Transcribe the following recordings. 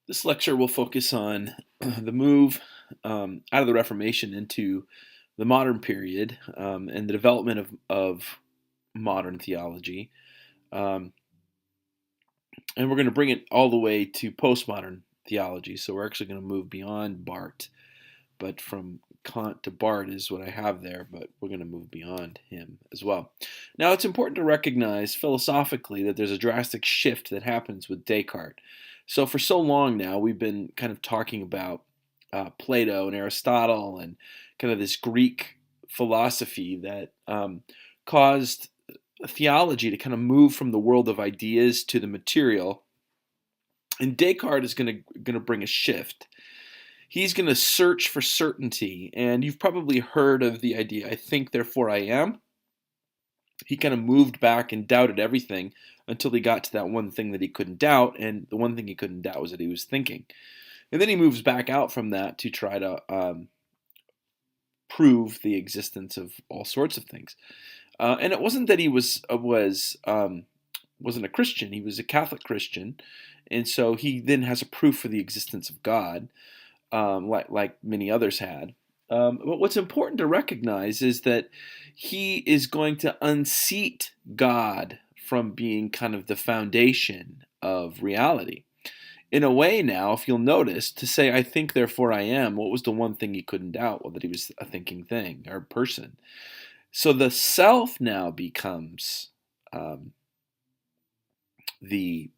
This lecture will focus on the move out of the Reformation into the modern period and the development of modern theology. Um, and we're going to bring it all the way to postmodern theology. So we're actually going to move beyond Barth, but from Kant to Barth is what I have there, but we're going to move beyond him as well. Now, it's important to recognize philosophically that there's a drastic shift that happens with Descartes. So, for so long now, we've been kind of talking about Plato and Aristotle and kind of this Greek philosophy that caused theology to kind of move from the world of ideas to the material. And Descartes is going to bring a shift. He's going to search for certainty, and you've probably heard of the idea, I think, therefore I am. He kind of moved back and doubted everything until he got to that one thing that he couldn't doubt, and the one thing he couldn't doubt was that he was thinking. And then he moves back out from that to try to prove the existence of all sorts of things. And it wasn't that he wasn't a Christian; he was a Catholic Christian, and so he then has a proof for the existence of God, like many others had. But what's important to recognize is that he is going to unseat God from being kind of the foundation of reality. In a way, now, if you'll notice, to say, I think, therefore I am, what was the one thing he couldn't doubt? Well, that he was a thinking thing or person. So the self now becomes um, the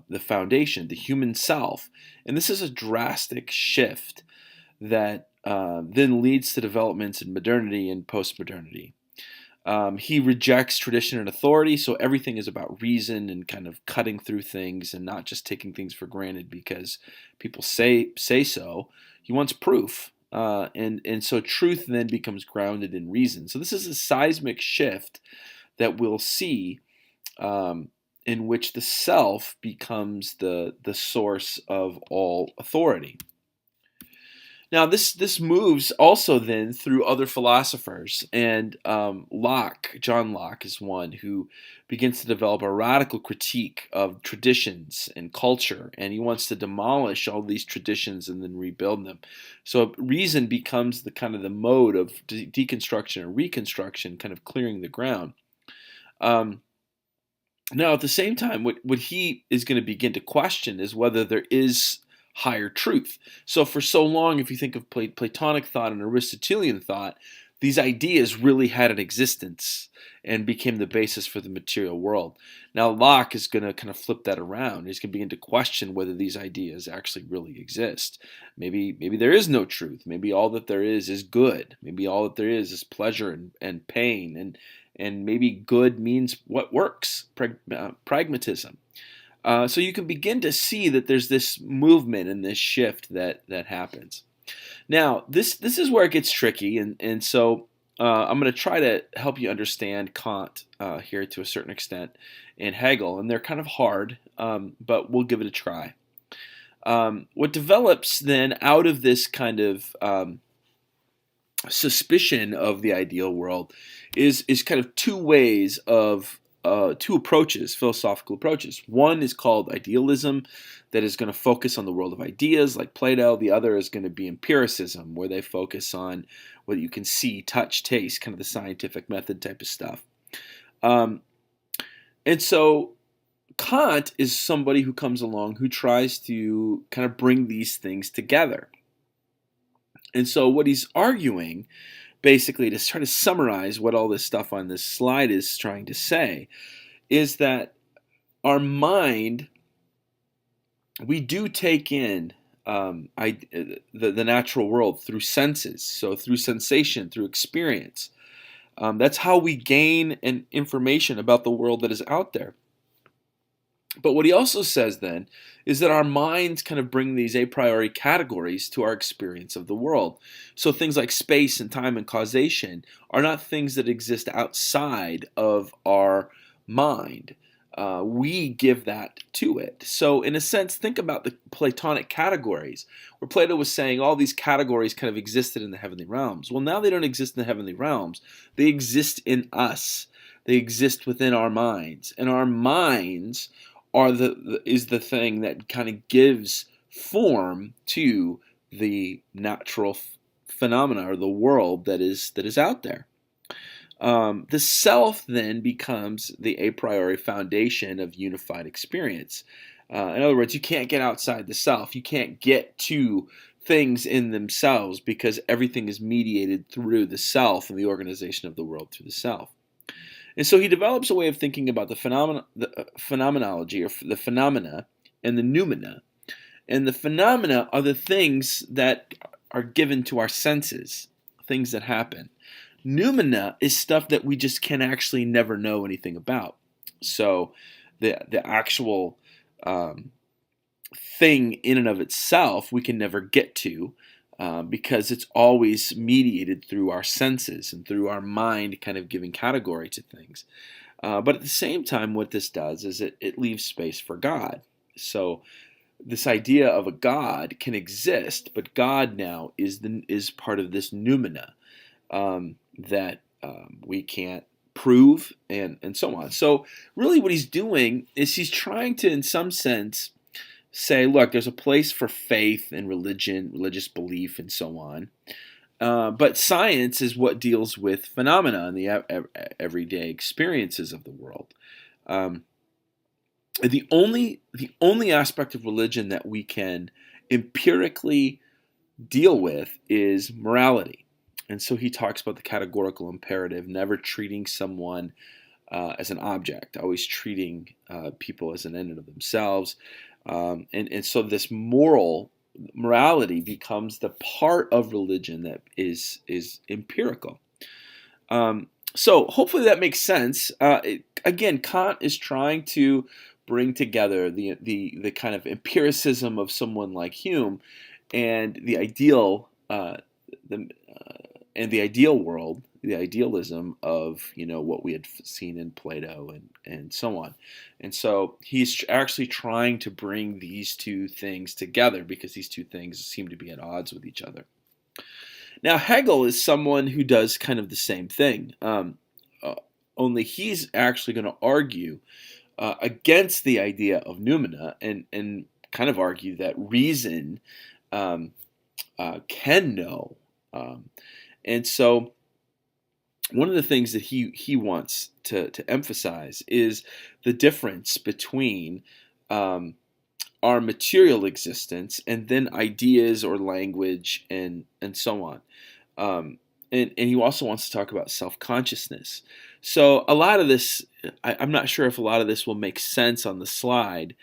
the foundation, the human self, and this is a drastic shift that then leads to developments in modernity and postmodernity. He rejects tradition and authority, so everything is about reason and kind of cutting through things and not just taking things for granted because people say so. He wants proof, and so truth then becomes grounded in reason. So this is a seismic shift that we'll see, in which the self becomes the source of all authority. Now, this moves also then through other philosophers, and John Locke, is one who begins to develop a radical critique of traditions and culture, and he wants to demolish all these traditions and then rebuild them. So reason becomes the kind of the mode of deconstruction and reconstruction, kind of clearing the ground. Um, Now, at the same time, what he is going to begin to question is whether there is higher truth. So, for so long, if you think of Platonic thought and Aristotelian thought, these ideas really had an existence and became the basis for the material world. Now, Locke is going to kind of flip that around. He's going to begin to question whether these ideas actually really exist. Maybe there is no truth. Maybe all that there is good. Maybe all that there is pleasure and pain, and maybe good means what works, pragmatism. So you can begin to see that there's this movement and this shift that happens. Now, this is where it gets tricky, and so I'm going to try to help you understand Kant here to a certain extent, and Hegel, and they're kind of hard, but we'll give it a try. What develops then out of this kind of suspicion of the ideal world is kind of two approaches, philosophical approaches. One is called idealism, that is going to focus on the world of ideas, like Plato. The other is going to be empiricism, where they focus on what you can see, touch, taste, kind of the scientific method type of stuff. Um, and so Kant is somebody who comes along who tries to kind of bring these things together. And so what he's arguing, basically, to try to summarize what all this stuff on this slide is trying to say, is that our mind, we do take in the natural world through senses, so through sensation, through experience. That's how we gain information about the world that is out there. But what he also says then is that our minds kind of bring these a priori categories to our experience of the world. So things like space and time and causation are not things that exist outside of our mind. We give that to it. So in a sense, think about the Platonic categories, where Plato was saying all these categories kind of existed in the heavenly realms. Well, now they don't exist in the heavenly realms. They exist in us. They exist within our minds. And our minds is the thing that kind of gives form to the natural phenomena or the world that is out there. The self then becomes the a priori foundation of unified experience. In other words, you can't get outside the self. You can't get to things in themselves because everything is mediated through the self and the organization of the world through the self. And so he develops a way of thinking about the phenomenology, or the phenomena, and the noumena. And the phenomena are the things that are given to our senses, things that happen. Noumena is stuff that we just can actually never know anything about. So the actual thing in and of itself we can never get to because it's always mediated through our senses and through our mind kind of giving category to things. But at the same time, what this does is it leaves space for God. So this idea of a God can exist, but God now is part of this noumena that we can't prove and so on. So really what he's doing is he's trying to, in some sense, say, look, there's a place for faith and religion, religious belief, and so on. But science is what deals with phenomena and the everyday experiences of the world. The only aspect of religion that we can empirically deal with is morality. And so he talks about the categorical imperative, never treating someone as an object, always treating people as an end of themselves. And so this morality becomes the part of religion that is empirical. So hopefully that makes sense. Again, Kant is trying to bring together the kind of empiricism of someone like Hume and the ideal and the ideal world, the idealism of what we had seen in Plato and so on. And so he's actually trying to bring these two things together because these two things seem to be at odds with each other. Now Hegel is someone who does kind of the same thing, only he's actually going to argue against the idea of noumena and kind of argue that reason can know. And so one of the things that he wants to emphasize is the difference between our material existence and then ideas or language and so on. And he also wants to talk about self-consciousness. So a lot of this, I'm not sure if a lot of this will make sense on the slide,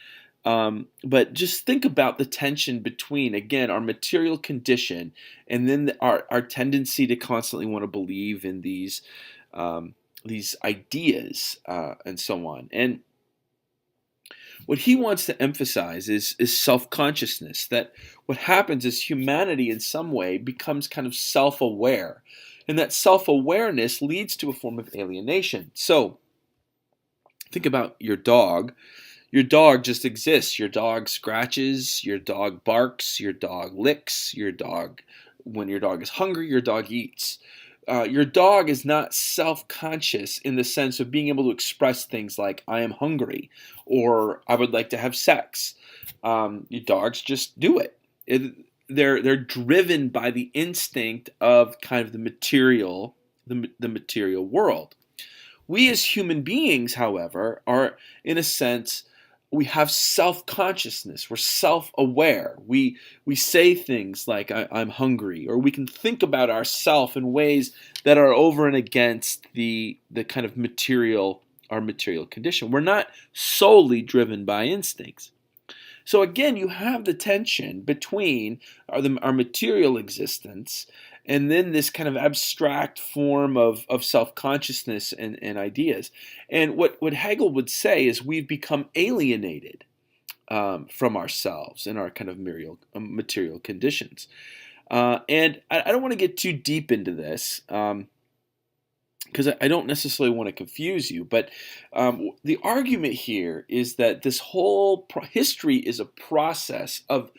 but just think about the tension between, again, our material condition and then our tendency to constantly want to believe in these ideas and so on. And what he wants to emphasize is self-consciousness, that what happens is humanity in some way becomes kind of self-aware, and that self-awareness leads to a form of alienation. So think about your dog. Your dog just exists. Your dog scratches, your dog barks, your dog licks, when your dog is hungry, your dog eats. Your dog is not self-conscious in the sense of being able to express things like, I am hungry, or I would like to have sex. Your dogs just do it. They're driven by the instinct of kind of the material world. We as human beings, however, are, in a sense, we have self-consciousness. We're self-aware. We say things like, I'm hungry, or we can think about ourself in ways that are over and against the kind of our material condition. We're not solely driven by instincts. So again, you have the tension between our material existence and then this kind of abstract form of self-consciousness and ideas. And what Hegel would say is we've become alienated from ourselves and our kind of material conditions. And I don't want to get too deep into this because I don't necessarily want to confuse you, but the argument here is that this whole history is a process of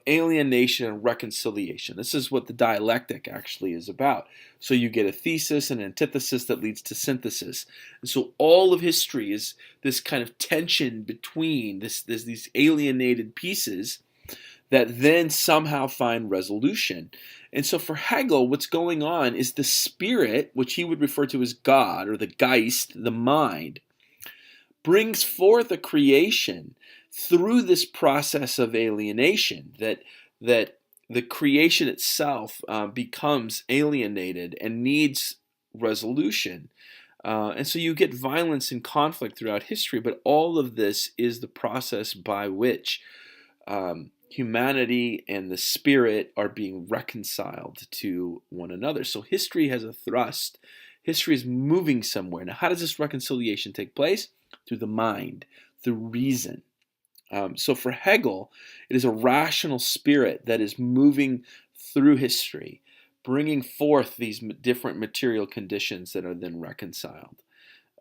alienation and reconciliation. This is what the dialectic actually is about. So you get a thesis and antithesis that leads to synthesis. And so all of history is this kind of tension between these alienated pieces that then somehow find resolution. And so for Hegel, what's going on is the spirit, which he would refer to as God, or the Geist, the mind, brings forth a creation through this process of alienation, that the creation itself becomes alienated and needs resolution. And so you get violence and conflict throughout history, but all of this is the process by which humanity and the spirit are being reconciled to one another. So history has a thrust. History is moving somewhere. Now, how does this reconciliation take place? Through the mind, through reason. So for Hegel, it is a rational spirit that is moving through history, bringing forth these different material conditions that are then reconciled.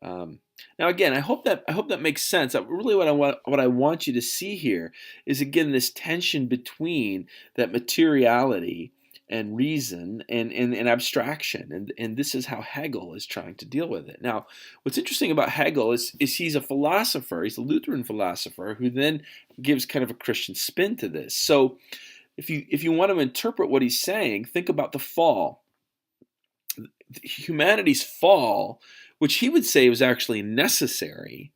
Now, again, I hope that makes sense. Really, what I want you to see here is, again, this tension between that materiality and reason and abstraction, and this is how Hegel is trying to deal with it. Now, what's interesting about Hegel is he's a philosopher. He's a Lutheran philosopher who then gives kind of a Christian spin to this. So, if you want to interpret what he's saying, think about the fall. Humanity's fall, which he would say was actually necessary,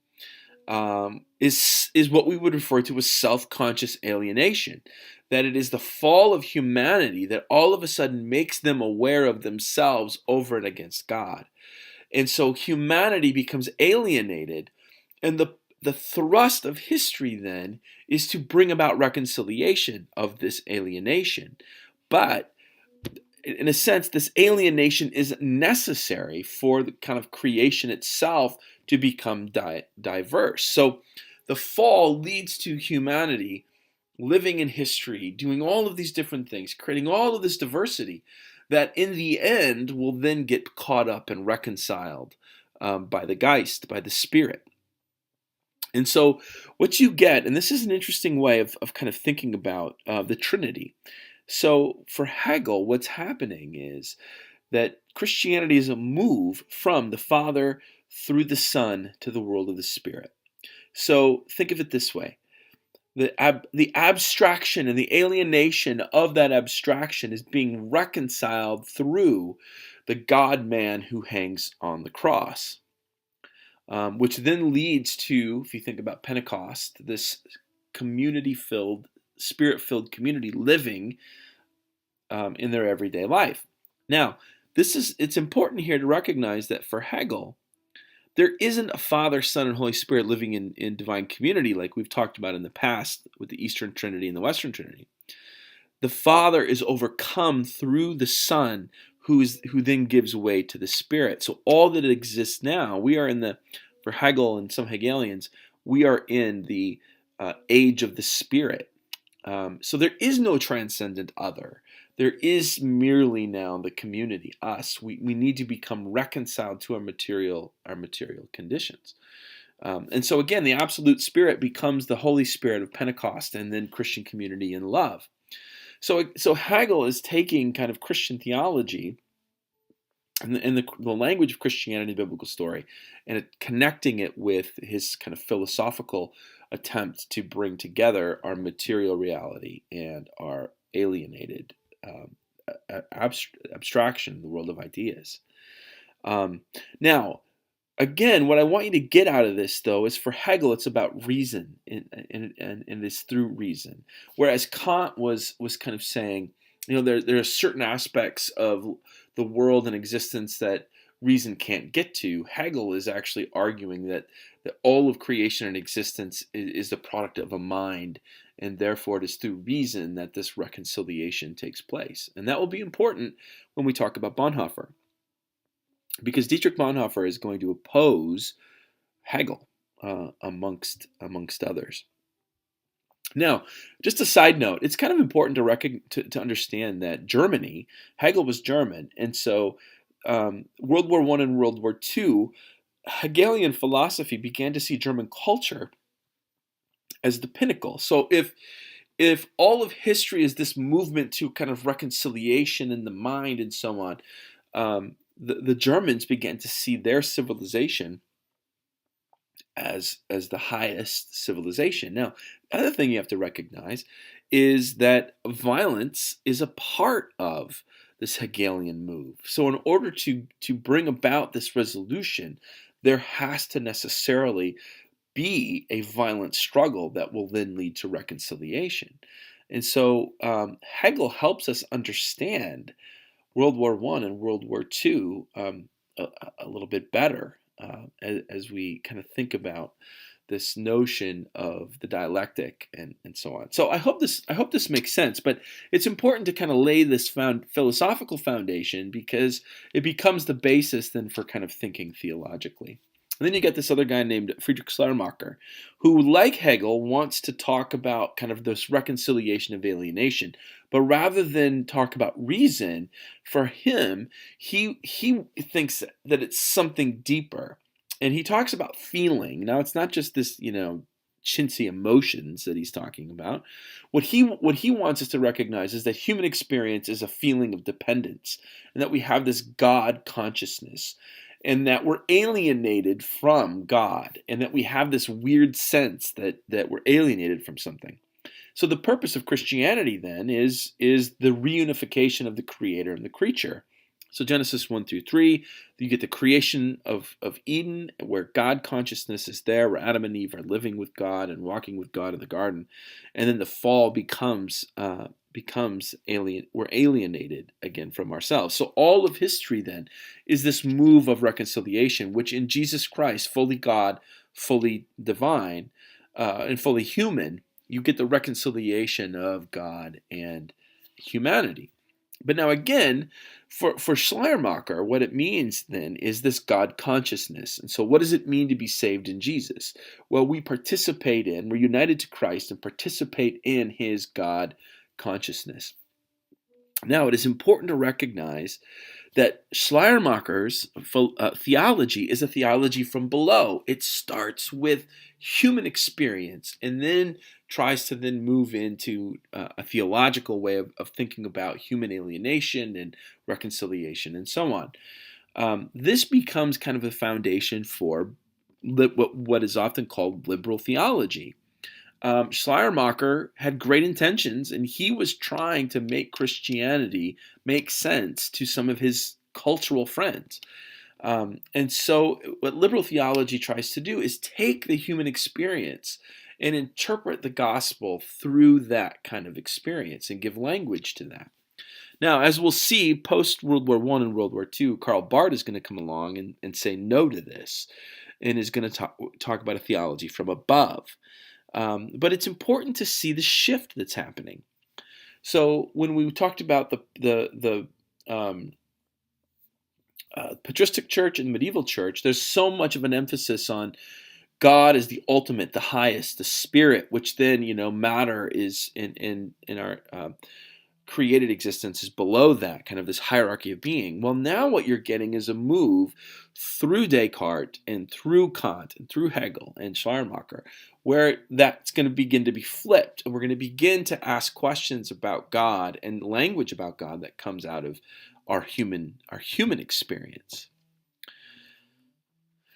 is what we would refer to as self-conscious alienation. That it is the fall of humanity that all of a sudden makes them aware of themselves over and against God. And so humanity becomes alienated, and the thrust of history then is to bring about reconciliation of this alienation. But in a sense, this alienation is necessary for the kind of creation itself to become diverse. So the fall leads to humanity living in history, doing all of these different things, creating all of this diversity that in the end will then get caught up and reconciled by the Geist, by the Spirit. And so what you get, and this is an interesting way of kind of thinking about the Trinity. So for Hegel, what's happening is that Christianity is a move from the Father through the Son to the world of the Spirit. So think of it this way. The abstraction and the alienation of that abstraction is being reconciled through the God-man who hangs on the cross, which then leads to, if you think about Pentecost, this community-filled, Spirit-filled community living in their everyday life. Now, it's important here to recognize that for Hegel, there isn't a Father, Son, and Holy Spirit living in divine community like we've talked about in the past with the Eastern Trinity and the Western Trinity. The Father is overcome through the Son, who then gives way to the Spirit. So all that exists now, for Hegel and some Hegelians, we are in the age of the Spirit. So there is no transcendent other. There is merely now the community, us. We need to become reconciled to our material conditions. And so again, the absolute Spirit becomes the Holy Spirit of Pentecost and then Christian community and love. So Hegel is taking kind of Christian theology and the language of Christianity, the biblical story, and connecting it with his kind of philosophical attempt to bring together our material reality and our alienated abstraction, the world of ideas. Now, again, what I want you to get out of this, though, is for Hegel, it's about reason, and it's through reason. Whereas Kant was kind of saying, there are certain aspects of the world and existence that reason can't get to. Hegel is actually arguing that all of creation and existence is the product of a mind, and therefore it is through reason that this reconciliation takes place. And that will be important when we talk about Bonhoeffer, because Dietrich Bonhoeffer is going to oppose Hegel amongst others. Now, just a side note, it's kind of important to understand that Germany, Hegel was German, and so World War I and World War II, Hegelian philosophy began to see German culture as the pinnacle. So if all of history is this movement to kind of reconciliation in the mind and so on, the Germans began to see their civilization as the highest civilization. Now, the other thing you have to recognize is that violence is a part of this Hegelian move. So in order to bring about this resolution, there has to necessarily be a violent struggle that will then lead to reconciliation. And so Hegel helps us understand World War I and World War II a little bit better as we kind of think about this notion of the dialectic and so on. So I hope this makes sense, but it's important to kind of lay this philosophical foundation because it becomes the basis then for kind of thinking theologically. And then you get this other guy named Friedrich Schleiermacher, who, like Hegel, wants to talk about kind of this reconciliation of alienation. But rather than talk about reason, for him, he thinks that it's something deeper. And he talks about feeling. Now, it's not just this, chintzy emotions that he's talking about. What he wants us to recognize is that human experience is a feeling of dependence, and that we have this God consciousness, and that we're alienated from God, and that we have this weird sense that we're alienated from something. So the purpose of Christianity then is the reunification of the Creator and the creature. So Genesis 1-3, you get the creation of Eden, where God consciousness is there, where Adam and Eve are living with God and walking with God in the garden, and then the fall becomes alien. We're alienated again from ourselves. So all of history then is this move of reconciliation, which in Jesus Christ, fully God, fully divine, and fully human, you get the reconciliation of God and humanity. But now again, for Schleiermacher, what it means then is this God consciousness. And so what does it mean to be saved in Jesus? Well, we're united to Christ and participate in his God consciousness. Now, it is important to recognize that Schleiermacher's theology is a theology from below. It starts with human experience and then tries to then move into a theological way of thinking about human alienation and reconciliation and so on. This becomes kind of a foundation for what is often called liberal theology. Schleiermacher had great intentions, and he was trying to make Christianity make sense to some of his cultural friends. And so what liberal theology tries to do is take the human experience and interpret the gospel through that kind of experience and give language to that. Now, as we'll see, post World War I and World War II, Karl Barth is going to come along and say no to this and is going to talk about a theology from above. But it's important to see the shift that's happening. So when we talked about the patristic church and medieval church, there's so much of an emphasis on God is the ultimate, the highest, the spirit, which then matter is in our created existence is below that, kind of this hierarchy of being. Well, now what you're getting is a move through Descartes and through Kant and through Hegel and Schleiermacher, where that's going to begin to be flipped, and we're going to begin to ask questions about God and language about God that comes out of our human experience.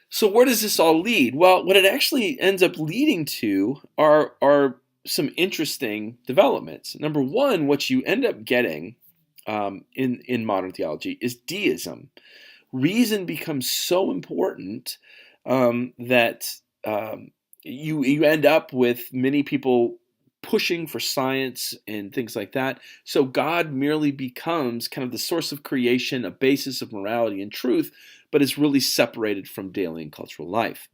So where does this all lead? Well, what it actually ends up leading to are some interesting developments. Number one, what you end up getting in modern theology is deism. Reason becomes so important that you end up with many people pushing for science and things like that. So God merely becomes kind of the source of creation, a basis of morality and truth, but is really separated from daily and cultural life.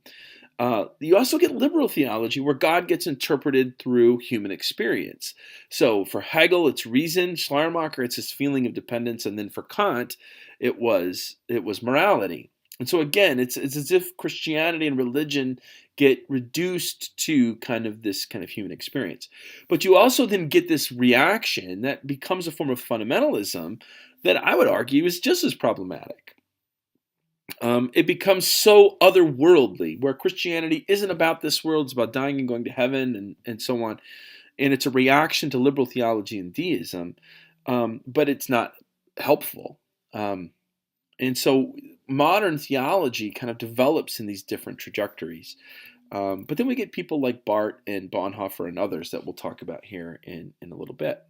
You also get liberal theology where God gets interpreted through human experience. So for Hegel, it's reason. Schleiermacher, it's his feeling of dependence. And then for Kant, it was morality. And so again, it's as if Christianity and religion get reduced to kind of this kind of human experience. But you also then get this reaction that becomes a form of fundamentalism that I would argue is just as problematic. It becomes so otherworldly, where Christianity isn't about this world, it's about dying and going to heaven and so on. And it's a reaction to liberal theology and deism, but it's not helpful. And so modern theology kind of develops in these different trajectories. But then we get people like Barth and Bonhoeffer and others that we'll talk about here in a little bit.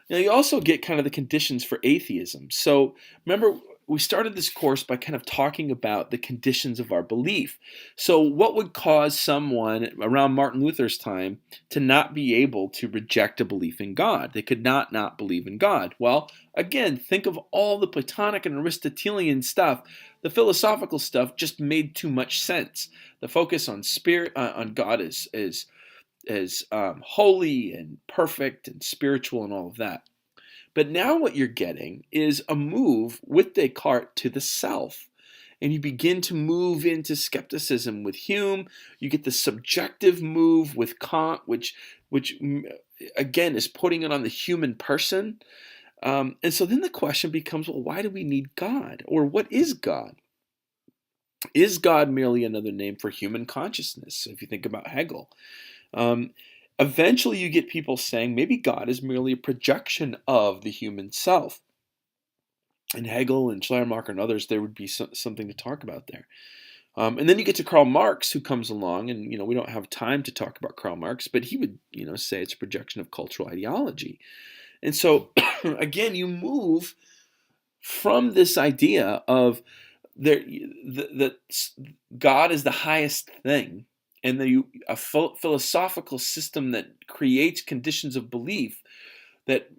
Now, you also get kind of the conditions for atheism. So remember, we started this course by kind of talking about the conditions of our belief. So what would cause someone around Martin Luther's time to not be able to reject a belief in God? They could not believe in God. Well, again, think of all the Platonic and Aristotelian stuff. The philosophical stuff just made too much sense. The focus on spirit, on God is holy and perfect and spiritual and all of that. But now what you're getting is a move with Descartes to the self. And you begin to move into skepticism with Hume. You get the subjective move with Kant, which again is putting it on the human person. And so then the question becomes, well, why do we need God? Or what is God? Is God merely another name for human consciousness? If you think about Hegel. Eventually you get people saying maybe God is merely a projection of the human self. And Hegel and Schleiermacher and others, there would be something to talk about there. And then you get to Karl Marx, who comes along, and we don't have time to talk about Karl Marx, but he would say it's a projection of cultural ideology. And so again, you move from this idea of that God is the highest thing, and a philosophical system that creates conditions of belief that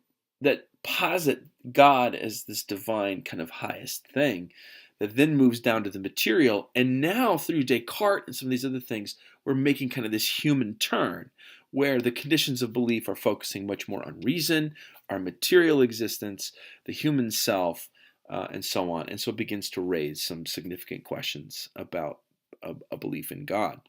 posit God as this divine kind of highest thing, that then moves down to the material. And now through Descartes and some of these other things, we're making kind of this human turn, where the conditions of belief are focusing much more on reason, our material existence, the human self, and so on. And so it begins to raise some significant questions about a belief in God.